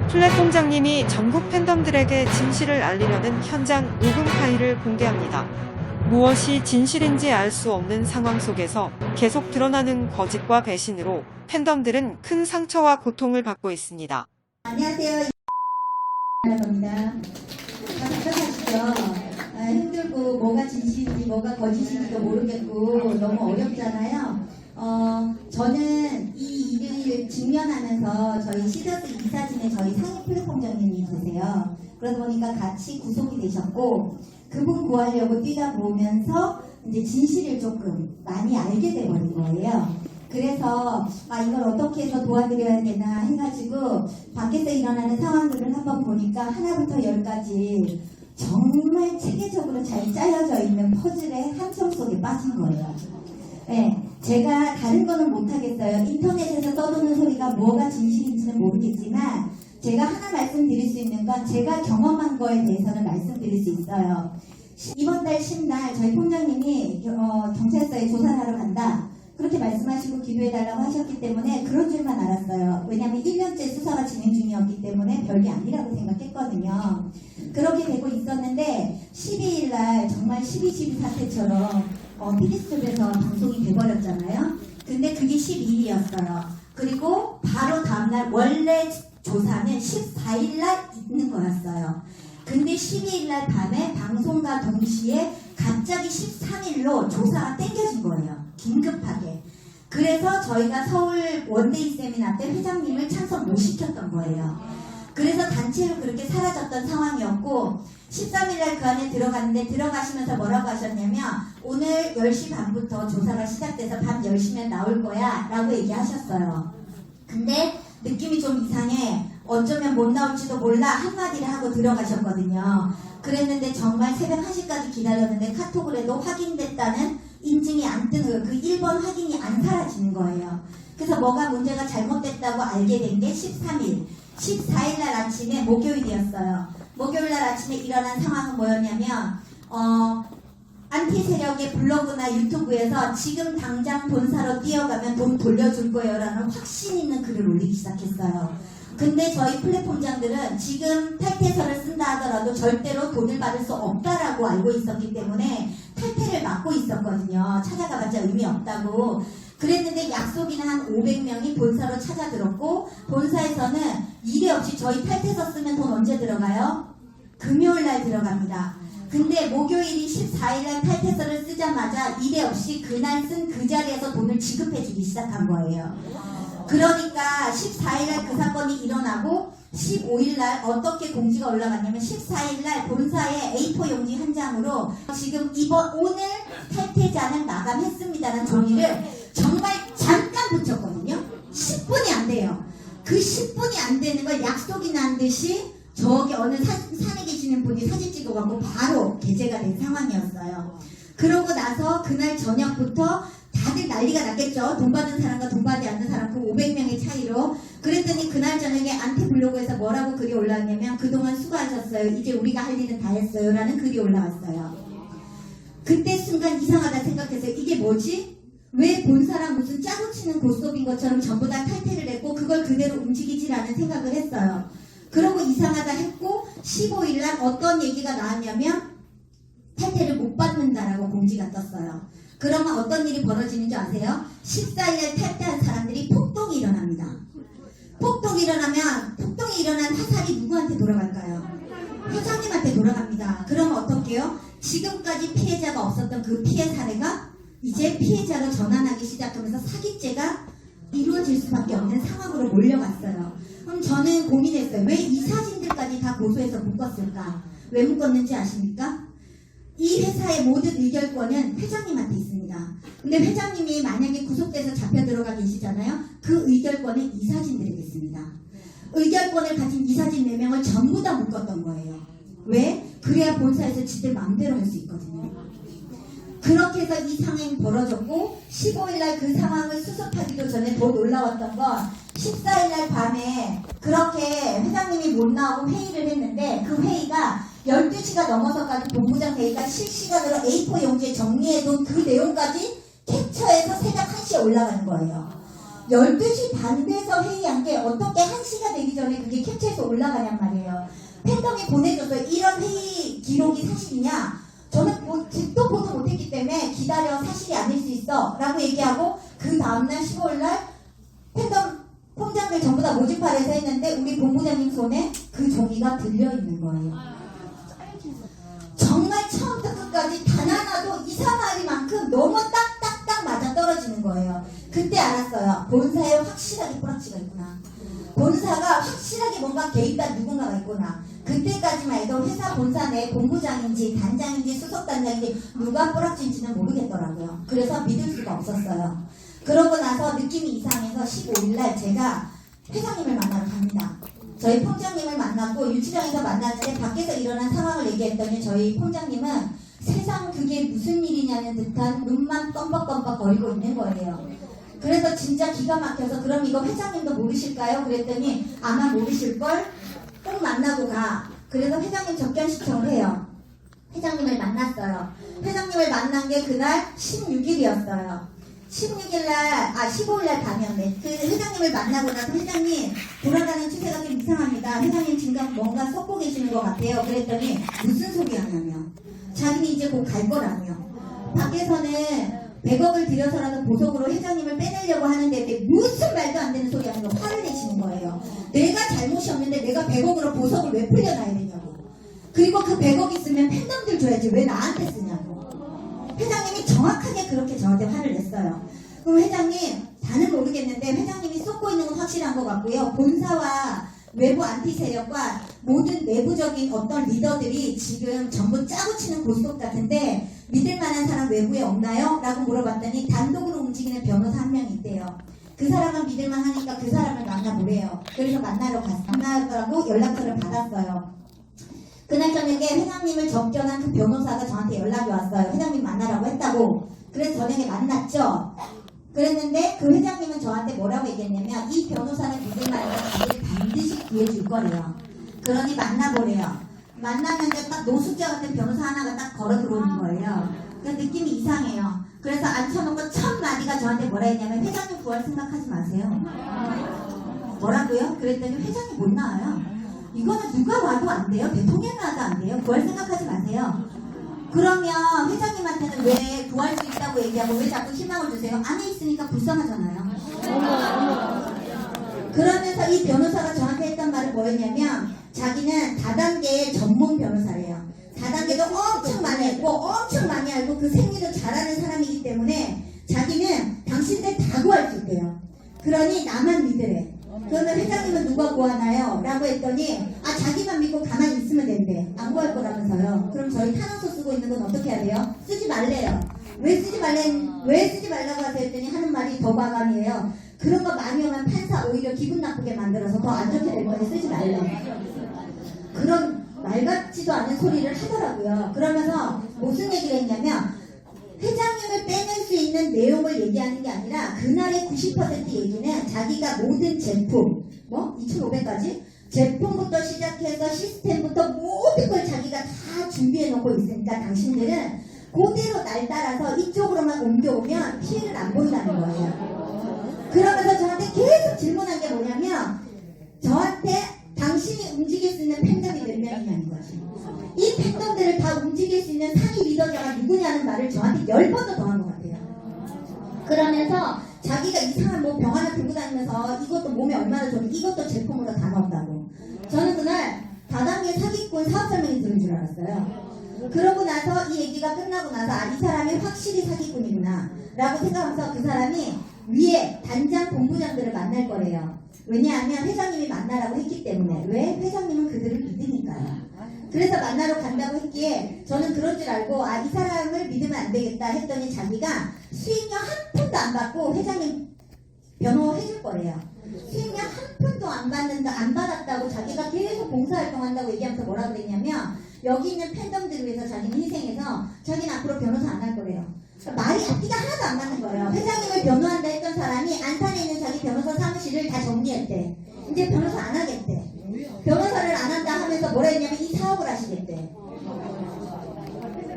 플랫폼장님이 전국 팬덤들에게 진실을 알리려는 현장 녹음 파일을 공개합니다. 무엇이 진실인지 알 수 없는 상황 속에서 계속 드러나는 거짓과 배신으로 팬덤들은 큰 상처와 고통을 받고 있습니다. 안녕하세요. 겁니다. 다 답답하시죠? 힘들고 뭐가 진실인지 뭐가 거짓인지도 모르겠고 너무 어렵잖아요. 저는 이 일을 직면하면서 저희 시더스 이사진에 저희 상임 플랫폼장님이 계세요. 그러다 보니까 같이 구속이 되셨고 그분 구하려고 뛰다 보면서 이제 진실을 조금 많이 알게 돼버린 거예요. 그래서 이걸 어떻게 해서 도와드려야 되나 해가지고 밖에서 일어나는 상황들을 한번 보니까 하나부터 열까지 정말 체계적으로 잘 짜여져 있는 퍼즐의 함정 속에 빠진 거예요. 네, 제가 다른 거는 못하겠어요. 인터넷에서 떠도는 소리가 뭐가 진실인지는 모르겠지만 제가 하나 말씀드릴 수 있는 건 제가 경험한 거에 대해서는 말씀드릴 수 있어요. 이번 달 10날 저희 통장님이 경찰서에 조사를 하러 간다. 그렇게 말씀하시고 기도해달라고 하셨기 때문에 그런 줄만 알았어요. 왜냐하면 1년째 수사가 진행 중이었기 때문에 별게 아니라고 생각했거든요. 그렇게 되고 있었는데 12일날 정말 12.12 사태처럼 PD수첩에서 방송이 돼버렸잖아요. 근데 그게 12일이었어요. 그리고 바로 다음날 원래 조사는 14일날 있는 거였어요. 근데 12일날 밤에 방송과 동시에 갑자기 13일로 조사가 땡겨진 거예요. 긴급하게. 그래서 저희가 서울 원데이 세미나 때 회장님을 참석 못 시켰던 거예요. 그래서 단체로 그렇게 사라졌던 상황이었고 13일날 그 안에 들어갔는데 들어가시면서 뭐라고 하셨냐면 오늘 10시 반부터 조사가 시작돼서 밤 10시면 나올 거야 라고 얘기하셨어요. 근데 느낌이 좀 이상해. 어쩌면 못 나올지도 몰라 한마디를 하고 들어가셨거든요. 그랬는데 정말 새벽 1시까지 기다렸는데 카톡을 해도 확인됐다는 인증이 안 뜨는 거예요. 그 1번 확인이 안 사라지는 거예요. 그래서 뭐가 문제가 잘못됐다고 알게 된 게 13일. 14일날 아침에 목요일이었어요. 목요일날 아침에 일어난 상황은 뭐였냐면 안티 세력의 블로그나 유튜브에서 지금 당장 본사로 뛰어가면 돈 돌려줄 거예요 라는 확신 있는 글을 올리기 시작했어요. 근데 저희 플랫폼장들은 지금 탈퇴서를 쓴다 하더라도 절대로 돈을 받을 수 없다라고 알고 있었기 때문에 탈퇴를 막고 있었거든요. 찾아가봤자 의미 없다고. 그랬는데 약속이나 한 500명이 본사로 찾아들었고 본사에서는 이례 없이 저희 탈퇴서 쓰면 돈 언제 들어가요? 금요일날 들어갑니다. 근데 목요일이 14일날 탈퇴서를 쓰자마자 이례 없이 그날 쓴 그 자리에서 돈을 지급해주기 시작한 거예요. 그러니까 14일날 그 사건이 일어나고 15일날 어떻게 공지가 올라갔냐면 14일날 본사에 A4 용지 한 장으로 지금 오늘 탈퇴자는 마감했습니다라는 종이를 정말 잠깐 붙였거든요. 10분이 안 돼요. 그 10분이 안 되는 걸 약속이 난 듯이 저기 어느 산에 계시는 분이 사진 찍어갖고 바로 게재가 된 상황이었어요. 그러고 나서 그날 저녁부터 다들 난리가 났겠죠. 돈 받은 사람과 돈 받지 않는 사람 그 500명의 차이로. 그랬더니 그날 저녁에 안티 블로그에서 뭐라고 글이 올라왔냐면 그동안 수고하셨어요. 이제 우리가 할 일은 다 했어요. 라는 글이 올라왔어요. 그때 순간 이상하다 생각했어요. 이게 뭐지? 왜 본사랑 무슨 짜고 치는 고스톱인 것처럼 전부 다 탈퇴를 했고 그걸 그대로 움직이질 않은 생각을 했어요. 그러고 이상하다 했고 15일날 어떤 얘기가 나왔냐면 탈퇴를 못 받는다라고 공지가 떴어요. 그러면 어떤 일이 벌어지는 줄 아세요? 14일날 탈퇴한 사람들이 폭동이 일어납니다. 폭동이 일어난 화살이 누구한테 돌아갈까요? 회장님한테 돌아갑니다. 그러면 어떡해요? 지금까지 피해자가 없었던 그 피해 사례가 이제 피해자로 전환하기 시작하면서 사기죄가 이루어질 수밖에 없는 상황으로 몰려갔어요. 그럼 저는 고민했어요. 왜 이 사진들까지 다 고소해서 묶었을까? 왜 묶었는지 아십니까? 이 회사의 모든 의결권은 회장님한테 있습니다. 근데 회장님이 만약에 구속돼서 잡혀 들어가 계시잖아요. 그 의결권은 이사진들에게 있습니다. 의결권을 가진 이사진 4명을 전부 다 묶었던 거예요. 왜? 그래야 본사에서 지들 마음대로 할 수 있거든요. 그렇게 해서 이 상황이 벌어졌고 15일날 그 상황을 수습하기도 전에 더 놀라웠던 건 14일날 밤에 그렇게 회장님이 못 나오고 회의를 했는데 그 회의가 12시가 넘어서까지 본부장 회의가 실시간으로 A4 용지에 정리해둔 그 내용까지 캡처해서 새벽 1시에 올라가는 거예요. 12시 반 돼서 회의한 게 어떻게 1시가 되기 전에 그게 캡처해서 올라가냔 말이에요. 팬덤이 보내줘서 이런 회의 기록이 사실이냐? 저는 듣도 보도 못했기 때문에 기다려 사실이 아닐 수 있어 라고 얘기하고 그 다음날 15일날 팬덤 폼장들 전부 다 모집하려 해서 했는데 우리 본부장님 손에 그 종이가 들려있는 거예요. 정말 처음부터 끝까지 단 하나도 이상하리만큼 너무 딱딱딱 맞아 떨어지는 거예요. 그때 알았어요. 본사에 확실하게 뿌락치가 있구나. 본사가 확실하게 뭔가 개입한 누군가가 있구나. 그때까지만 해도 회사 본사 내 본부장인지 단장인지 수석단장인지 누가 뿌락친지는 모르겠더라고요. 그래서 믿을 수가 없었어요. 그러고 나서 느낌이 이상해서 15일날 제가 회장님을 만나러 갑니다. 저희 폼장님을 만났고 유치장에서 만났는데 밖에서 일어난 상황을 얘기했더니 저희 폼장님은 세상 그게 무슨 일이냐는 듯한 눈만 껌뻑껌뻑 거리고 있는 거예요. 그래서 진짜 기가 막혀서 그럼 이거 회장님도 모르실까요? 그랬더니 아마 모르실걸? 꼭 만나고 가. 그래서 회장님 접견 신청을 해요. 회장님을 만났어요. 회장님을 만난 게 그날 16일이었어요. 15일날 밤이었네. 그 회장님을 만나고 나서 회장님 돌아가는 추세가 좀 이상합니다. 회장님 지금 뭔가 섞고 계시는 것 같아요. 그랬더니 무슨 소리 하냐며. 자기는 이제 곧 갈 거라며. 밖에서는 100억을 들여서라도 보석으로 회장님을 빼내려고 하는데 무슨 말도 안 되는 소리 하는 거 화를 내시는 거예요. 내가 잘못이 없는데 내가 100억으로 보석을 왜 풀려놔야 되냐고. 그리고 그 100억 있으면 팬덤들 줘야지 왜 나한테 쓰냐고. 회장님이 정확하게 그렇게 저한테 화를 냈어요. 그럼 회장님 다는 모르겠는데 회장님이 쏟고 있는 건 확실한 것 같고요. 본사와 외부 안티 세력과 모든 내부적인 어떤 리더들이 지금 전부 짜고 치는 고스톱 같은데 믿을 만한 사람 외부에 없나요? 라고 물어봤더니 단독으로 움직이는 변호사 한 명 있대요. 그 사람은 믿을만 하니까 그 사람을 만나보래요. 그래서 만나라고 연락처를 받았어요. 그날 저녁에 회장님을 접견한 그 변호사가 저한테 연락이 왔어요. 회장님 만나라고 했다고. 그래서 저녁에 만났죠. 그랬는데 그 회장님은 저한테 뭐라고 얘기했냐면 이 변호사는 믿을 만한 자기를 반드시 구해줄 거래요. 그러니 만나보래요. 만나는데 딱 노숙자 같은 변호사 하나가 딱 걸어 들어오는 거예요. 그 느낌이 이상해요. 그래서 앉혀놓고 첫 마디가 저한테 뭐라 했냐면 회장님 구할 생각하지 마세요. 뭐라고요? 그랬더니 회장님 못 나와요. 이거는 누가 와도 안 돼요. 대통령이 와도 안 돼요. 구할 생각하지 마세요. 그러면 회장님한테는 왜 구할 수 있다고 얘기하고 왜 자꾸 희망을 주세요? 안에 있으니까 불쌍하잖아요. 그러면서 이 변호사가 저한테 했던 말은 뭐였냐면 자기는 다단계의 전문 변호사래요. 다단계도 엄청 많이 했고 엄청 많이 알고 그 생리도 잘하는 사람이기 때문에 자기는 당신들 다 구할 수 있대요. 그러니 나만 믿으래. 그러면 회장님은 누가 구하나요? 라고 했더니 자기만 믿고 가만히 있으면 된대. 안 구할 거라면서요. 그럼 저희 탄원서 쓰고 있는 건 어떻게 해야 돼요? 쓰지 말래요. 왜 쓰지 말라고 하세요? 했더니 하는 말이 더 과감이에요. 그런 거 많이 오면 판사 오히려 기분 나쁘게 만들어서 더 안 좋게 될 거니 쓰지 말래. 그런 말 같지도 않은 소리를 하더라고요. 그러면서 무슨 얘기를 했냐면 회장님을 빼낼 수 있는 내용을 얘기하는 게 아니라 그날의 90% 얘기는 자기가 모든 제품 2,500가지 제품부터 시작해서 시스템부터 모든 걸 자기가 다 준비해 놓고 있으니까 당신들은 그대로 날 따라서 이쪽으로만 옮겨오면 피해를 안 본다는 거예요. 그러면서 저한테 계속 질문한 게 뭐냐면 저한테 당신이 움직일 수 있는 팬덤이 몇 명이냐는 거죠. 이 팬덤들을 다 움직일 수 있는 상위 리더자가 누구냐는 말을 저한테 10번도 더 한 것 같아요. 그러면서 자기가 이상한 병 하나 들고 다니면서 이것도 몸에 얼마나 좋은데 이것도 제품으로 다 넣었다고. 저는 그날 다단계 사기꾼 사업 설명이 들은 줄 알았어요. 그러고 나서 이 얘기가 끝나고 나서 이 사람이 확실히 사기꾼이구나 라고 생각하면서 그 사람이 위에 단장 본부장들을 만날 거래요. 왜냐하면 회장님이 만나라고 했기 때문에. 왜? 회장님은 그들을 믿으니까요. 그래서 만나러 간다고 했기에 저는 그런 줄 알고 이 사람을 믿으면 안 되겠다 했더니 자기가 수익료 한 푼도 안 받고 회장님 변호해줄 거래요. 수익료 한 푼도 안 받았다고 자기가 계속 봉사활동한다고 얘기하면서 뭐라 그랬냐면 여기 있는 팬덤들을 위해서 자기는 희생해서 자기는 앞으로 변호사 안 할 거래요. 말이 앞뒤가 하나도 안 맞는 거예요. 회장님을 변호한다 했던 사람이 안산에 있는 자기 변호사 사무실을 다 정리했대. 이제 변호사 안 하겠대. 변호사를 안 한다 하면서 뭐라 했냐면 이 사업을 하시겠대.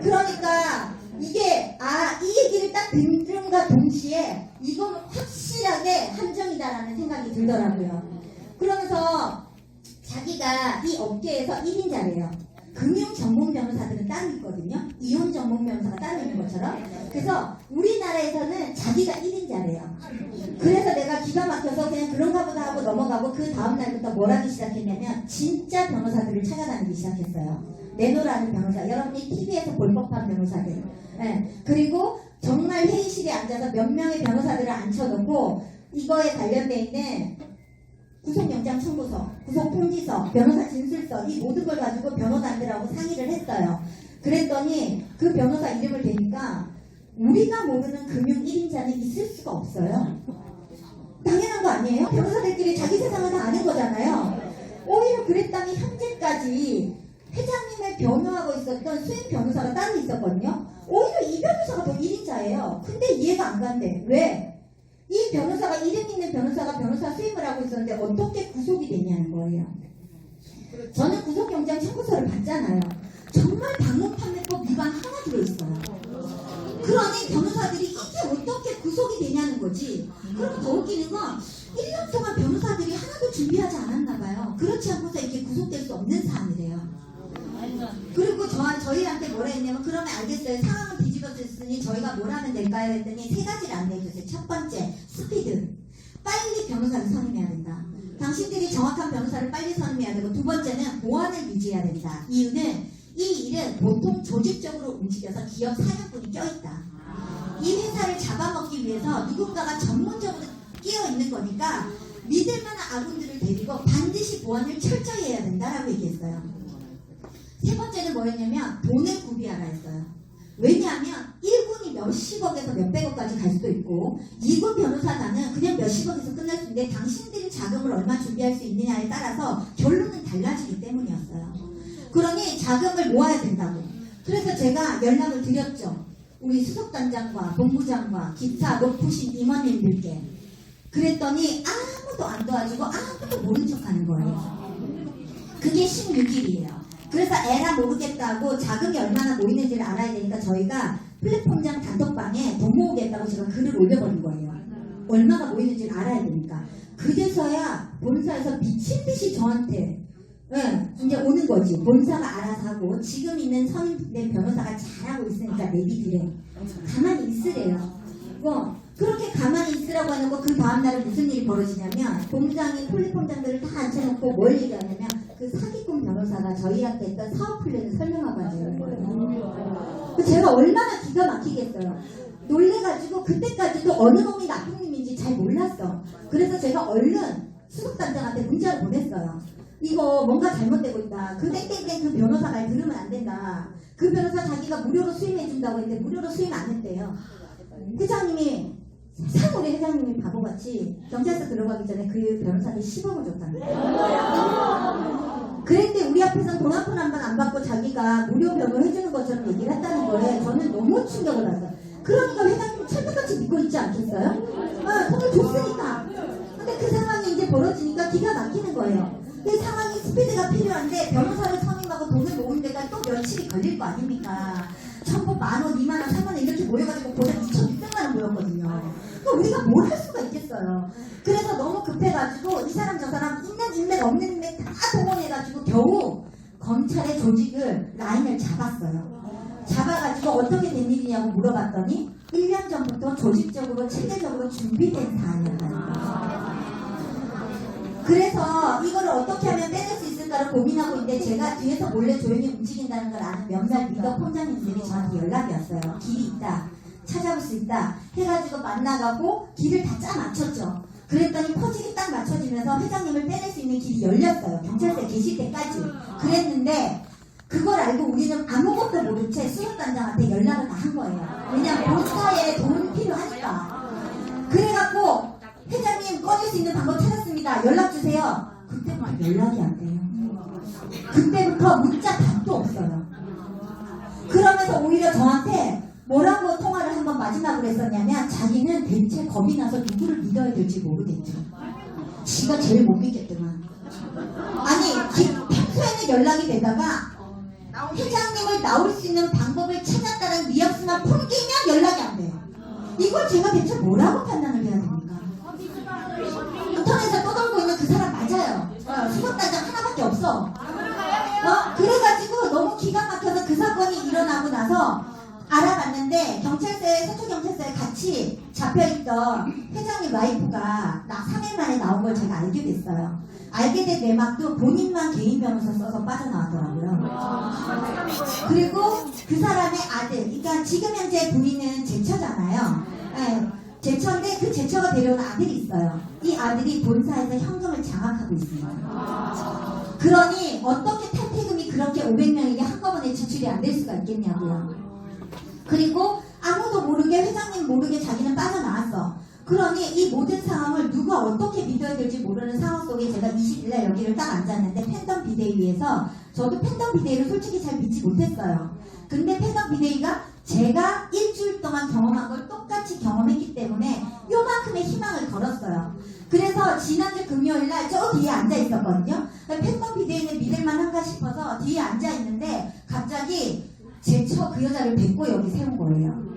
그러니까 이게 이 얘기를 딱 듣는과 동시에 이건 확실하게 함정이 인정이다라는 생각이 들더라고요. 그러면서 자기가 이 업계에서 1인자래요. 금융 전문 변호사들은 따로 있거든요. 이혼 전문 변호사가 따로 있는 것처럼. 그래서 우리나라에서는 자기가 1인자래요. 그래서 내가 기가 막혀서 그냥 그런가 보다 하고 넘어가고 그 다음날부터 뭘 하기 시작했냐면 진짜 변호사들을 찾아다니기 시작했어요. 내노라는 변호사. 여러분이 TV에서 볼 법한 변호사들. 예. 그리고 정말 회의실에 앉아서 몇 명의 변호사들을 앉혀놓고 이거에 관련돼 있는 구속영장 청구서, 구속통지서, 변호사 진술서 이 모든 걸 가지고 변호사들하고 상의를 했어요. 그랬더니 그 변호사 이름을 대니까 우리가 모르는 금융 1인자는 있을 수가 없어요. 당연한 거 아니에요? 변호사들끼리 자기 세상을 다 아는 거잖아요. 오히려 그랬더니 현재까지 회장님을 변호하고 있었던 수임 변호사가 따로 있었거든요. 오히려 이 변호사가 더 1인자예요. 근데 이해가 안 간대. 왜? 이 변호사가 이름 있는 변호사가 변호사 수임을 하고 있었는데 어떻게 구속이 되냐는 거예요. 저는 구속영장 청구서를 봤잖아요. 정말 방문판매법 위반 하나 들어있어요. 그러니 변호사들이 이게 어떻게 구속이 되냐는 거지. 그리고 더 웃기는 건 1년 동안 변호사들이 하나도 준비하지 않았나 봐요. 그렇지 않고서 이게 구속될 수 없는 사안이래요. 그리고 저희한테 뭐라 했냐면 그러면 알겠어요. 상황은 뒤집어졌으니 저희가 뭘 하면 될까요? 했더니 세 가지를 안내해줬어요. 첫 번째, 스피드. 빨리 변호사를 선임해야 된다. 당신들이 정확한 변호사를 빨리 선임해야 되고 두 번째는 보안을 유지해야 된다. 이유는 이 일은 보통 조직적으로 움직여서 기업 사냥꾼이 껴있다. 이 회사를 잡아먹기 위해서 누군가가 전문적으로 끼어있는 거니까 믿을 만한 아군들을 데리고 반드시 보안을 철저히 해야 된다라고 얘기했어요. 세 번째는 뭐였냐면 돈을 구비하라 했어요. 왜냐하면 1군이 몇십억에서 몇백억까지 갈 수도 있고 2군 변호사단은 그냥 몇십억에서 끝날 수 있는데 당신들이 자금을 얼마 준비할 수 있느냐에 따라서 결론은 달라지기 때문이었어요. 그러니 자금을 모아야 된다고. 그래서 제가 연락을 드렸죠. 우리 수석단장과 본부장과 기타 높으신 임원님들께. 그랬더니 아무도 안 도와주고 아무도 모른 척하는 거예요. 그게 16일이에요. 그래서 에라 모르겠다고 자금이 얼마나 모이는지를 알아야 되니까 저희가 플랫폼장 단톡방에 돈 모으겠다고 제가 글을 올려버린 거예요. 얼마나 모이는지를 알아야 되니까. 그제서야 본사에서 미친듯이 저한테 이제 오는 거지. 본사가 알아서 하고 지금 있는 선임된 변호사가 잘하고 있으니까 내비두래. 가만히 있으래요. 그렇게 가만히 있으라고 해놓고 그 다음날에 무슨 일이 벌어지냐면 본부장이 플랫폼장들을 다 앉혀놓고 뭘 얘기하냐면 그 사기꾼 변호사가 저희한테 했던 사업 플랜을 설명하고 하는 거예요. 제가 얼마나 기가 막히겠어요. 놀래가지고 그때까지도 어느 놈이 나쁜 놈인지 잘 몰랐어. 그래서 제가 얼른 수석단장한테 문자를 보냈어요. 이거 뭔가 잘못되고 있다. 그 땡땡땡 그 변호사 말 들으면 안 된다. 그 변호사 자기가 무료로 수임해준다고 했는데 무료로 수임 안 했대요. 회장님이 참 우리 회장님이 바보같이 경찰서 들어가기 전에 그 변호사한테 10억을 줬다는 거예요. 그랬는데 우리 앞에서는 돈 한 푼 한 번 안 받고 자기가 무료 변호 해주는 것처럼 얘기를 했다는 거에 저는 너무 충격을 받았어요. 그러니까 회장님 철떡같이 믿고 있지 않겠어요? 돈을 줬으니까. 근데 그 상황이 이제 벌어지니까 기가 막히는 거예요. 이 상황이 스피드가 필요한데 변호사를 선임하고 돈을 모으는 데가 또 며칠이 걸릴 거 아닙니까? 전부 10,000원, 20,000원, 30,000원 이렇게 모여가지고 고작 2,600만원 모였거든요. 그럼 우리가 뭘 할 수가 있겠어요. 그래서 너무 급해가지고 이 사람 저 사람 있는 인맥 없는 인맥 다 동원해가지고 겨우 검찰의 조직을 라인을 잡았어요. 잡아가지고 어떻게 된 일이냐고 물어봤더니 1년 전부터 조직적으로 체계적으로 준비된 사안이었다는 거예요. 그래서 이거를 어떻게 하면 빼낼 수 있을까를 고민하고 있는데 제가 뒤에서 몰래 조용히 움직인다는 걸 아는 몇몇 리더 폰장님들이 저한테 연락이 왔어요. 길이 있다. 찾아볼 수 있다. 해가지고 만나가고 길을 다 짜 맞췄죠. 그랬더니 퍼즐이 딱 맞춰지면서 회장님을 빼낼 수 있는 길이 열렸어요. 경찰서에 계실 때까지. 그랬는데 그걸 알고 우리는 아무것도 모른 채 수석단장한테 연락을 다 한 거예요. 왜냐면 본사에 돈 필요하니까. 그래갖고 회장님 꺼낼 수 있는 방법 찾았습니다. 연락주세요. 그때부터 연락이 안 돼요. 그때부터 문자 답도 없어요. 그러면서 오히려 저한테 뭐라고 통화를 한번 마지막으로 했었냐면 자기는 대체 겁이 나서 누구를 믿어야 될지 모르겠죠. 지가 제일 못 믿겠더만. 아니 평소에는 연락이 되다가 회장님을 나올 수 있는 방법을 찾았다는 뉘앙스만 풍기면 연락이 안 돼요. 이걸 제가 대체 뭐라고 판단을 해야 됩니까? 나서 알아봤는데 서초경찰서에 같이 잡혀있던 회장님 와이프가 3일 만에 나온 걸 제가 알게 됐어요. 알게 된 내막도 본인만 개인 변호사 써서 빠져나왔더라고요. 그리고 그 사람의 아들, 그러니까 지금 현재 부인은 제처잖아요. 네, 제처인데 그 제처가 데려온 아들이 있어요. 이 아들이 본사에서 현금을 장악하고 있습니다. 그러니 어떻게 탈퇴금이 그렇게 500명에게 한꺼번에 지출이 안 될 수가 있겠냐고요. 그리고 아무도 모르게 회장님 모르게 자기는 빠져나왔어. 그러니 이 모든 상황을 누가 어떻게 믿어야 될지 모르는 상황 속에 제가 20일날 여기를 딱 앉았는데 팬덤 비대위에서 저도 팬덤 비대위를 솔직히 잘 믿지 못했어요. 근데 팬덤 비대위가 제가 일주일 동안 경험한 걸 똑같이 경험했기 때문에 요만큼의 희망을 걸었어요. 그래서 지난주 금요일날 저 뒤에 앉아 있었거든요. 팬덤 비대위는 믿을만한가 싶어서 뒤에 앉아 있는데 갑자기 제처 그 여자를 뵙고 여기 세운 거예요.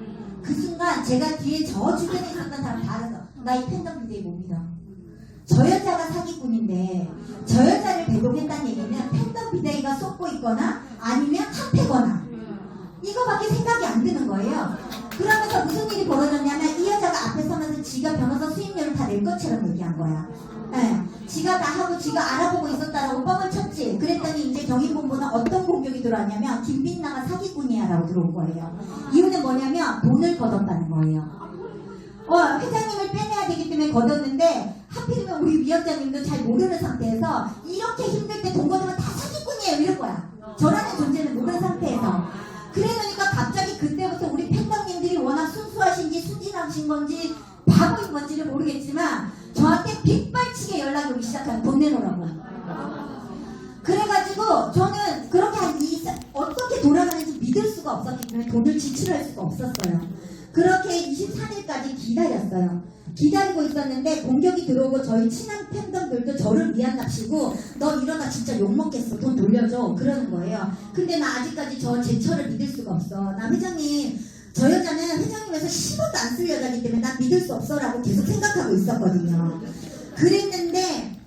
그 순간 제가 뒤에 저 주변에 있었던 사람 다 알아서 나 이 팬덤 비대위 못 믿어. 저 여자가 사기꾼인데 저 여자를 배동했다는 얘기는 팬덤 비대위가 쏟고 있거나 아니면 합해거나 이거밖에 생각이 안 드는 거예요. 그러면서 무슨 일이 벌어졌냐면 이 여자가 앞에 서면서 지가 변호사 수임료를 다 낼 것처럼 얘기한 거야. 네. 지가 다 하고 지가 알아보고 있었다라고 뻥을 쳤지. 그랬더니 이제 경인본부는 어떤 공격이 들어왔냐면 김빛나가 사기꾼이야 라고 들어온 거예요. 이유는 뭐냐면 돈을 걷었다는 거예요. 회장님을 빼내야 되기 때문에 걷었는데 하필이면 우리 위원장님도 잘 모르는 상태에서 이렇게 힘들 때 돈 걷으면 다 사기꾼이에요 이럴 거야. 저라는 존재는 모르는 상태에서. 그러니까 갑자기 그때부터 우리 팬덤님들이 워낙 순수하신지 순진하신 건지 바보인 건지를 모르겠지만 저한테 빗발치게 연락이 오기 시작한 돈 내놓으라고. 그래가지고 저는 그렇게 어떻게 돌아가는지 믿을 수가 없었기 때문에 돈을 지출할 수가 없었어요. 그렇게 24일까지 기다렸어요. 기다리고 있었는데 공격이 들어오고 저희 친한 팬덤들도 저를 위한답시고 너 이러다 진짜 욕먹겠어 돈 돌려줘 그러는 거예요. 근데 나 아직까지 저 제처를 믿을 수가 없어. 나 회장님 저 여자는 회장님에서 10원도 안 쓸 여자이기 때문에 난 믿을 수 없어 라고 계속 생각하고 있었거든요. 그랬는데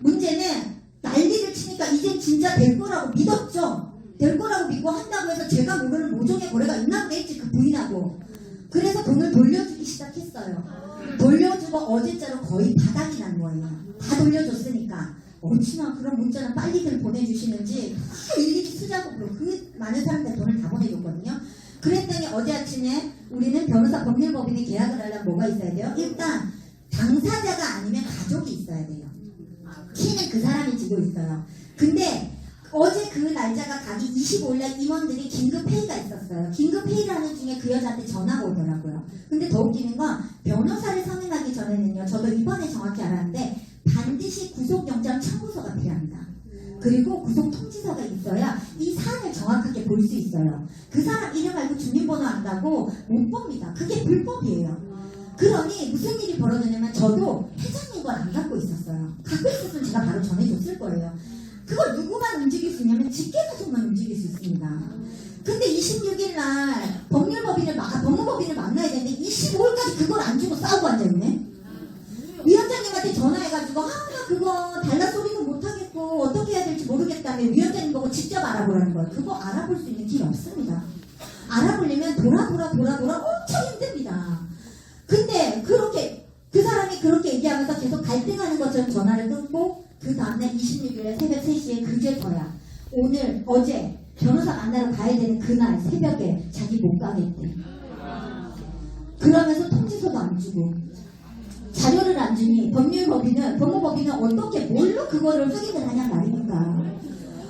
문제는 난리를 치니까 이젠 진짜 될 거라고 믿었죠. 될 거라고 믿고 한다고 해서 제가 모르는 모종의 거래가 있나 보다 했지 그 부인하고. 그래서 돈을 돌려주기 시작했어요. 돌려주고 어제자로 거의 바닥이 난 거예요. 다 돌려줬으니까 어찌나 그런 문자는 빨리들 보내주시는지 다 일일이 수작업으로 그 많은 사람들 돈을 다 보내줬거든요. 그랬더니 어제 아침에 우리는 변호사 법률법인에 계약을 하려면 뭐가 있어야 돼요? 일단 당사자가 아니면 가족이 있어야 돼요. 키는 그 사람이 지고 있어요. 근데 어제 그 날짜가 가기 25일날 임원들이 긴급회의가 있었어요. 긴급회의를 하는 중에 그 여자한테 전화가 오더라고요. 근데 더 웃기는 건 변호사를 선임하기 전에는요. 저도 이번에 정확히 알았는데 반드시 구속영장 청구서가 필요합니다. 그리고 구속통지서가 있어야 이 사안을 정확하게 볼 수 있어요. 그 사람 이름 알고 주민번호 안다고 못 봅니다. 그게 불법이에요. 그러니 무슨 일이 벌어졌냐면 저도 회장님 걸 안 갖고 있었어요. 갖고 있었으면 제가 바로 전해줬을 거예요. 그걸 누구만 움직일 수 있냐면 직계가족만 움직일 수 있습니다. 근데 26일날 법무법인을 만나야 되는데 25일까지 그걸 안 주고 싸우고 앉아있네. 위원장님한테 전화해가지고 나 그거 달라 소리는 못하겠고 어떻게 해야 될지 모르겠다며 위원장님 보고 직접 알아보라는 거예요. 그거 알아볼 수 있는 길 없습니다. 알아보려면 돌아 엄청 힘듭니다. 근데 그렇게 그 사람이 그렇게 얘기하면서 계속 갈등하는 것처럼 전화를 끊고 그 다음날 26일에 새벽 3시에 그제서야 어제 변호사 만나러 가야 되는 그날 새벽에 자기 못 가겠대. 그러면서 통지서도 안 주고 자료를 안 주니 법무법인은 어떻게 뭘로 그거를 확인을 하냐 말입니까.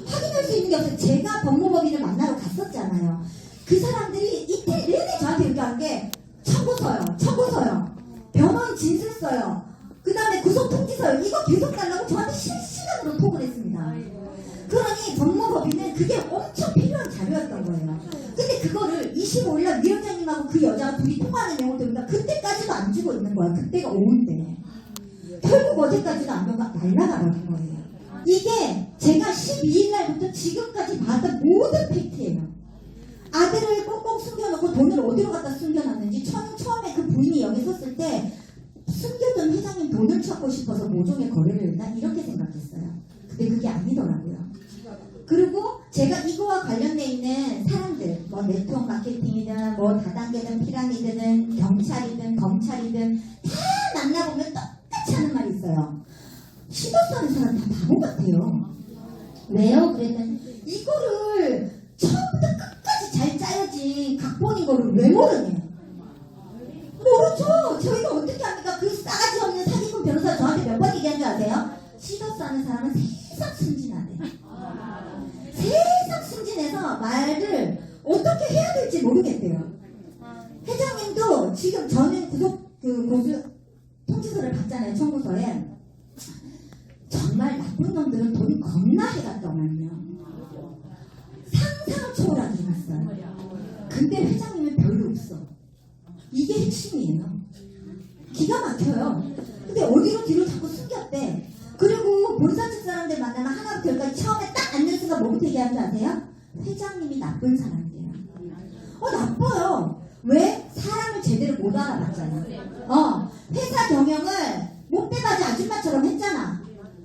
확인할 수 있는 게 없어요. 제가 법무법인을 만나러 갔었잖아요. 그 사람들이 이틀 내내 저한테 얘기한 게 청구서요. 변호인 진술서요. 그 다음에 구속통지서요. 이거 계속 달라고 저한테 실시간으로 톡을 했습니다. 그러니 법무법인은 그게 엄청 필요한 자료였던 거예요. 근데 그거를 25일날 위원장님하고 그 여자가 둘이 통화하는 내용을 들으니까 그때까지도 안 주고 있는 거야. 그때가 오후인데. 결국 어제까지도 안 주고 날라가버린 거예요. 이게 제가 12일날부터 지금까지 봤던 모든 팩트예요. 아들을 꽁꽁 숨겨놓고 돈을 어디로 갖다 숨겨놨는지 처음에 그 부인이 여기 섰을 때 숨겨둔 회장님 돈을 찾고 싶어서 모종의 거래를 했나 이렇게 생각했어요. 근데 그게 아니더라고요. 그리고 제가 이거와 관련돼 있는 사람들, 네트워크 마케팅이든 뭐 다단계든 피라미드든 경찰이든 검찰이든 다 만나보면 똑같이 하는 말이 있어요. 시도수 하는 사람 다 바보 같아요. 왜요? 그랬더니 이거를 처음부터 끝까지 잘 짜야지 각본인 거를 왜 모르냐. 모르죠. 저희가 어떻게 합니까? 그 싸가지 없는 사기꾼 변호사 저한테 몇 번 얘기한 줄 아세요? 시도수 하는 사람은 세상 순진하대. 세상 순진해서 말을 어떻게 해야 될지 모르겠대요. 회장님도 지금 저는 고수 통지서를 받잖아요. 청구서에. 정말 나쁜 놈들은 돈 겁나 해갔더만요. 상상 초월하게 해놨어요. 근데 회장님은 별로 없어. 이게 핵심이에요. 기가 막혀요. 근데 어디로 뒤로 자꾸 숨겼대. 그리고 본사 측 사람들 만나면 하나부터 열까지 처음에 딱 앉는 순간 뭐부터 얘기하는 줄 아세요? 회장님이 나쁜 사람이에요. 나빠요. 왜? 사람을 제대로 못 알아봤잖아. 회사 경영을 못돼가지 아줌마처럼 했잖아.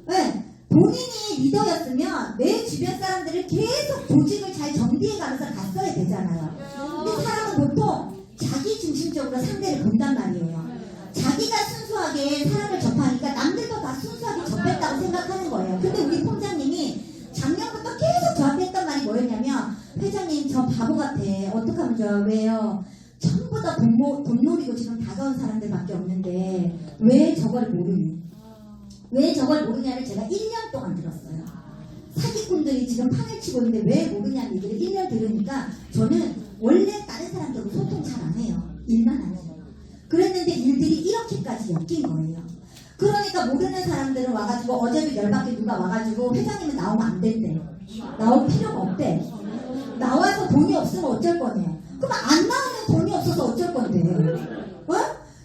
왜? 본인이 리더였으면 내 주변 사람들을 계속 조직을 잘 정비해가면서 갔어야 되잖아요. 근데 사람은 보통 자기 중심적으로 상대를 본단 말이에요. 자기가 순수하게 사람을 접하니까 남들도 다 순수하게 접했다고 생각하는 거예요. 근데 우리 통장님이 작년부터 계속 저한테 했던 말이 뭐였냐면, 회장님 저 바보 같아. 어떡하면 좋아. 왜요? 전부 다 돈 노리고 지금 다가온 사람들밖에 없는데 왜 저걸 모르니? 왜 저걸 모르냐를 제가 1년 동안 들었어요. 사기꾼들이 지금 판을 치고 있는데 왜 모르냐는 얘기를 1년 들으니까 저는 원래 다른 사람들하고 소통 잘 안 해요. 일만 안 해요. 그랬는데 일들이 이렇게까지 엮인 거예요. 그러니까 모르는 사람들은 와가지고, 어제도 열받게 누가 와가지고 회장님은 나오면 안 된대. 나올 필요가 없대. 나와서 돈이 없으면 어쩔 거냐. 그럼 안 나오면 돈이 없어서 어쩔 건데.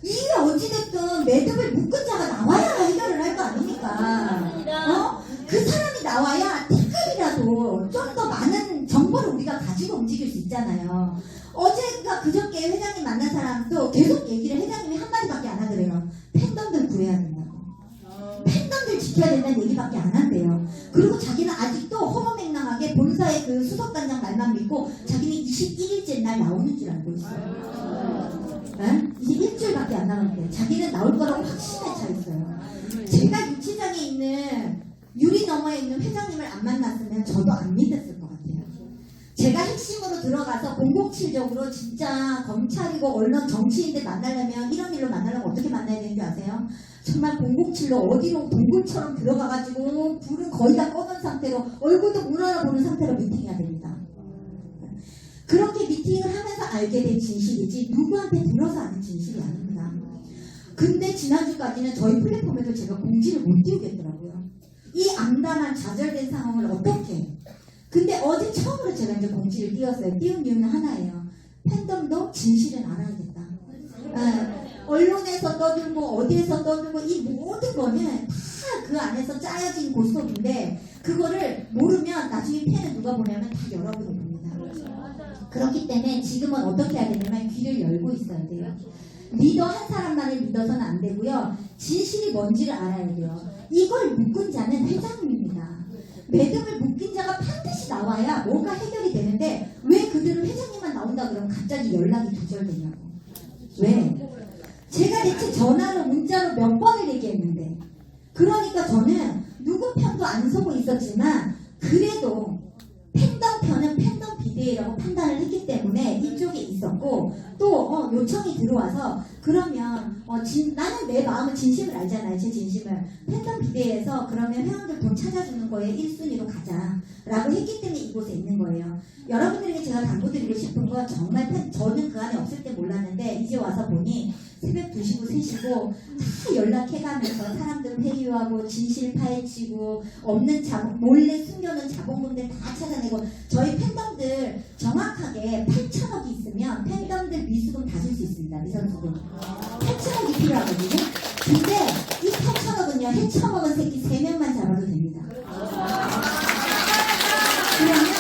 이게 어찌됐든 매듭을 묶은 자가 나와야 해결을 할 거 아닙니까? 그 사람이 나와야 티끌이라도 좀 더 많은 정보를 우리가 가지고 움직일 수 있잖아요. 어제가 그저께 회장님 만난 사람도 계속 얘기를 회장님이 한마디밖에 안 하더래요. 팬덤들 구해야 된다고. 팬덤들 지켜야 된다는 얘기밖에 안 한대요. 그리고 자기는 아직도 허무맹랑하게 본사의 그 수석단장 말만 믿고 자기는 21일째 날 나오는 줄 알고 있어요. 이제 일주일밖에 안 남았대요. 자기는 나올 거라고 확신에 차 있어요. 제가 유치장에 있는 유리 너머에 있는 회장님을 안 만났으면 저도 안 믿었을 것 같아요. 제가 핵심으로 들어가서 007적으로 진짜 검찰이고 언론 정치인들 만나려면, 이런 일로 만나려면 어떻게 만나야 되는 줄 아세요? 정말 007로 어디로 동굴처럼 들어가가지고 불은 거의 다 꺼놓은 상태로 얼굴도 못 알아보는 상태로 미팅해야 됩니다. 그렇게 미팅을 하면서 알게 된 진실이지 누구한테 들어서 아는 진실이 아닙니다. 근데 지난주까지는 저희 플랫폼에도 제가 공지를 못 띄우겠더라고요. 이 암담한 좌절된 상황을 어떻게. 근데 어제 처음으로 제가 이제 공지를 띄웠어요. 띄운 이유는 하나예요. 팬덤도 진실은 알아야겠다. 언론에서 떠들고 어디에서 떠들고 이 모든 거는 다 그 안에서 짜여진 고스톱인데, 그거를 모르면 나중에 팬을 누가 보냐면 다 여러분이 봅니다. 그렇기 때문에 지금은 어떻게 해야 되냐면 귀를 열고 있어야 돼요. 리더 한 사람만을 믿어서는 안 되고요. 진실이 뭔지를 알아야 돼요. 이걸 묶은 자는 회장님입니다. 매듭을 묶인 자가 반드시 나와야 뭐가 해결이 되는데, 왜 그들은 회장님만 나온다 그러면 갑자기 연락이 두절되냐고. 왜? 제가 대체 전화로 문자로 몇 번을 얘기했는데. 그러니까 저는 누구 편도 안 서고 있었지만 그래도 팬덤 편은 팬덤 비대위라고 판단을 했기 때문에 이쪽에 있었고, 또 요청이 들어와서 그러면 나는 내 마음은 진심을 알잖아요. 제 진심을. 팬덤 비대위에서 그러면 회원들 돈 찾아주는 거에 1순위로 가자 라고 했기 때문에 이곳에 있는 거예요. 여러분들에게 제가 당부드리고 싶은 건, 정말 저는 그 안에 없을 때 몰랐는데 이제 와서 보니 새벽 2시고 3시고 다 연락해가면서 사람들 회유하고 진실 파헤치고 없는 몰래 숨겨놓은 자본금들 다 찾아내고, 저희 팬덤들 정확하게 8천억이 있으면 팬덤들 미수금 다 줄 수 있습니다. 미선수금 8천억이 필요하거든요. 근데 이 8천억은요, 해쳐먹은 새끼 3명만 잡아도 됩니다. 그러면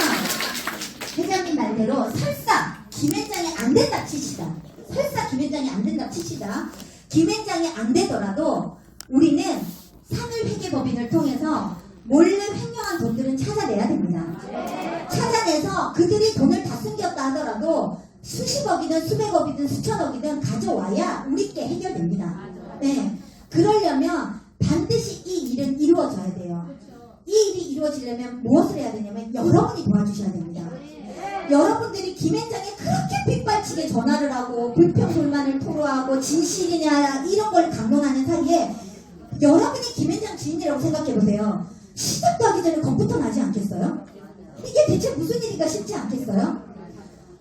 회장님 말대로 설사 김회장이 안 된다 치시다. 설사 김회장이 안 된다 치시다. 김회장이 안 되더라도 우리는 상을회계법인을 통해서 몰래 횡령한 돈들은 찾아내야 됩니다. 찾아내서 그들이 돈을 다 숨겼다 하더라도 수십억이든 수백억이든 수천억이든 가져와야 우리께 해결됩니다. 네. 그러려면 반드시 이 일은 이루어져야 돼요. 이 일이 이루어지려면 무엇을 해야 되냐면 여러분이 도와주셔야 됩니다. 여러분들이 김앤장에 그렇게 빗발치게 전화를 하고 불평불만을 토로하고 진실이냐 이런 걸 강론하는 사이에 여러분이 김앤장 주인이라고 생각해보세요. 시작도 하기 전에 겁부터 나지 않겠어요? 이게 대체 무슨 일인가 싶지 않겠어요?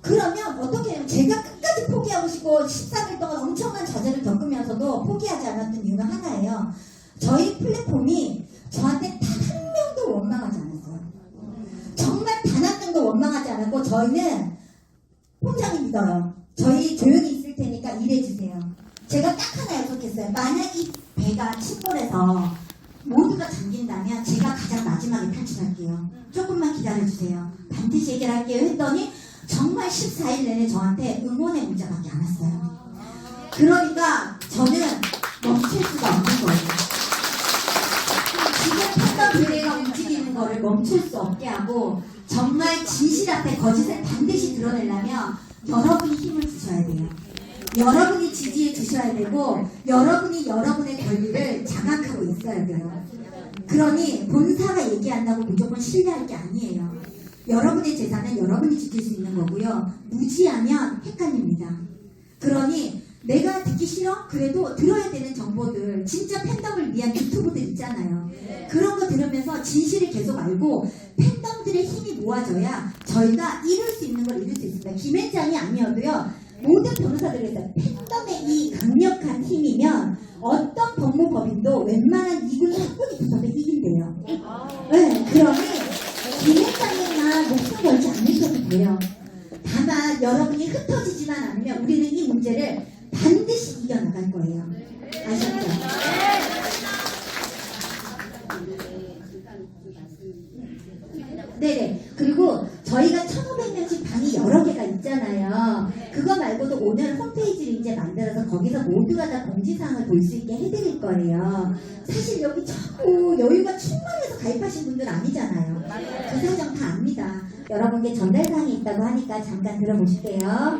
그러면 어떻게 해요? 제가 끝까지 포기하고 싶고 13일 동안 엄청난 좌절을 겪으면서도 포기하지 않았던 이유가 하나예요. 저희 플랫폼이 저한테 단 한 명도 원망하지 않았어요. 정말 단 한 명도 원망하지 않았고 저희는 혼장이 믿어요. 저희 조용히 있을 테니까 일해주세요. 제가 딱 하나 약속했어요. 만약 이 배가 침몰해서 모두가 잠긴다면 제가 가장 마지막에 탈출할게요. 조금만 기다려주세요. 반드시 해결할게요 했더니 정말 14일 내내 저한테 응원의 문자밖에 안 왔어요. 그러니까 저는 멈출 수가 없는 거예요. 지금 판단 미래가 움직이는 거를 멈출 수 없게 하고 정말 진실 앞에 거짓을 반드시 드러내려면 여러분이 힘을 주셔야 돼요. 여러분이 지지해 주셔야 되고 여러분이 여러분의 권리를 장악하고 있어야 돼요. 그러니 본사가 얘기한다고 무조건 신뢰할 게 아니에요. 여러분의 재산은 여러분이 지킬 수 있는 거고요. 무지하면 헷갈립니다. 그러니 내가 듣기 싫어? 그래도 들어야 되는 정보들, 진짜 팬덤을 위한 유튜브들 있잖아요. 그런 거 들으면서 진실을 계속 알고 팬덤들의 힘이 모아져야 저희가 이룰 수 있는 걸 이룰 수 있습니다. 김앤장이 아니어도요. 모든 변호사들에서 팬덤의 이 강력한 힘이면 어떤 법무법인도 웬만한 이군 사건이 붙어도 이긴대요. 네, 그러니 김앤장님만 목숨 걸지 않으셔도 돼요. 다만 여러분이 흩어지지만 않으면 우리는 이 문제를 반드시 이겨나갈 거예요. 아셨죠? 네네. 그리고 저희가 1,500명씩 방이 여러 개가 있잖아요. 그거 말고도 오늘 홈페이지를 이제 만들어서 거기서 모두가 다 공지사항을 볼 수 있게 해드릴 거예요. 사실 여기 전부 여유가 충만해서 가입하신 분들 아니잖아요. 그 사정 다 압니다. 여러분께 전달사항이 있다고 하니까 잠깐 들어보실게요.